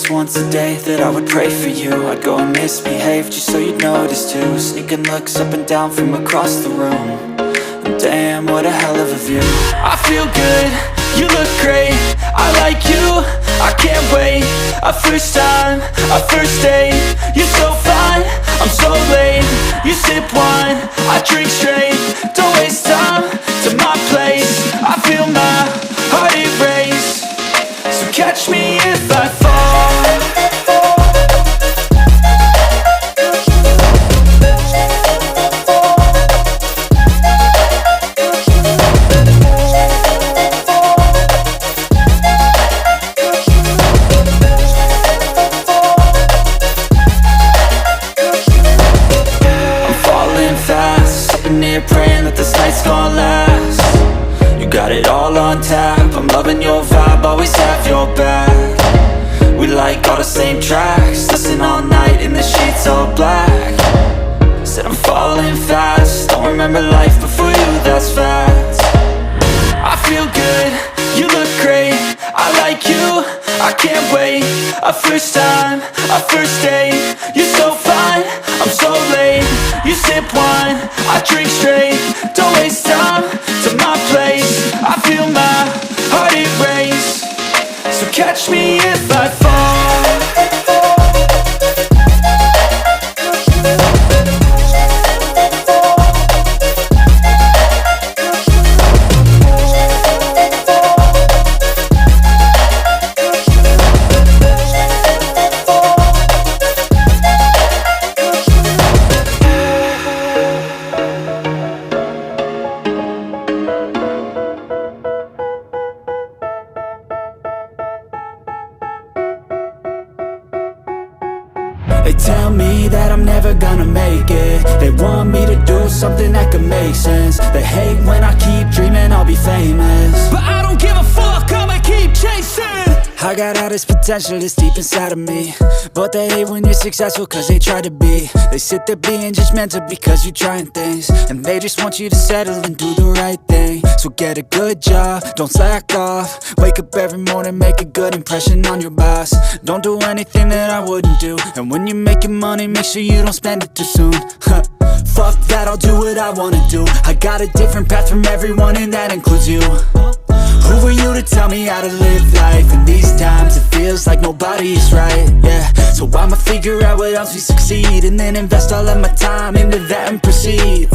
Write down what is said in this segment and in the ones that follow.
least once a day that I would pray for you. I'd go and misbehave just so you'd notice too. Sneaking looks up and down from across the room. And damn, what a hell of a view. I feel good, you look great, I like you, I can't wait. A first time, a first date, you're so fine, I'm so late. You sip wine, I drink straight, don't waste time to my place. I feel my heart erase, so catch me if I fall. Praying that this night's gonna last. You got it all on tap, I'm loving your vibe, always have your back. We like all the same tracks, listen all night in the sheets all black. Said I'm falling fast, don't remember life before you, that's fact. I feel good, you look great, I like you, I can't wait. A first time, a first date, you're so fine, I'm so late. You sip wine, I drink straight, don't waste time to my place. I feel my heart erase, so catch me if I fall. They tell me that I'm never gonna make it. They want me to do something that could make sense. They hate when I keep dreaming I'll be famous, but I don't give a fuck, I'ma keep chasing. I got all this potential that's deep inside of me, but they hate when you're successful cause they try to be. They sit there being judgmental because you're trying things, and they just want you to settle and do the right thing. So get a good job, don't slack off. Wake up every morning, make a good impression on your boss. Don't do anything that I wouldn't do, and when you're making money, make sure you don't spend it too soon. Fuck that, I'll do what I wanna do. I got a different path from everyone and that includes you. Who are you to tell me how to live life? In these times it feels like nobody is right, yeah. So I'ma figure out what else we succeed, and then invest all of my time into that and proceed.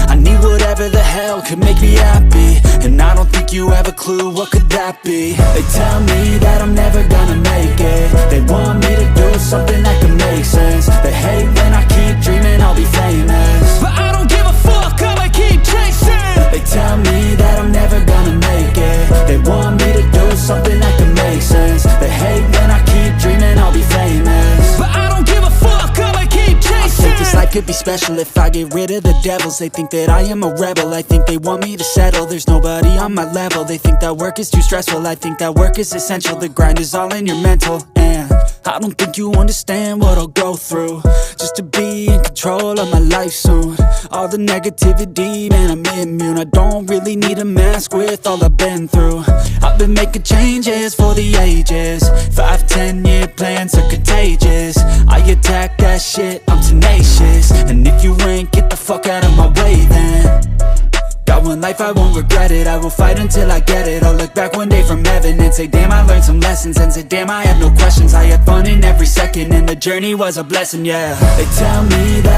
I need whatever the hell could make me happy, and I don't think you have a clue what could that be. They tell me that I'm never gonna make it. They want me to do something that could make sense. They hate when I keep dreaming I'll be famous, but I don't give a fuck, I'ma keep chasing. They tell me that I'm never gonna make it. They want me to do something that can make sense. They hate when I keep dreaming I'll be famous, but I don't give a fuck, I'ma keep chasing. I think this life could be special if I get rid of the devils. They think that I am a rebel, I think they want me to settle. There's nobody on my level, they think that work is too stressful. I think that work is essential, the grind is all in your mental. And I don't think you understand what I'll go through just to be in control of my life soon. All the negativity, man, I'm immune. I don't really need a mask with all I've been through. I've been making changes for the ages. 5-10 year plans are contagious. I attack that shit, I'm tenacious. And if you ain't, get the fuck out of my way then. Got one life, I won't regret it. I will fight until I get it. I'll look back one day from heaven and say damn, I learned some lessons. And say damn, I have no questions. I had fun in every second, and the journey was a blessing, yeah. They tell me that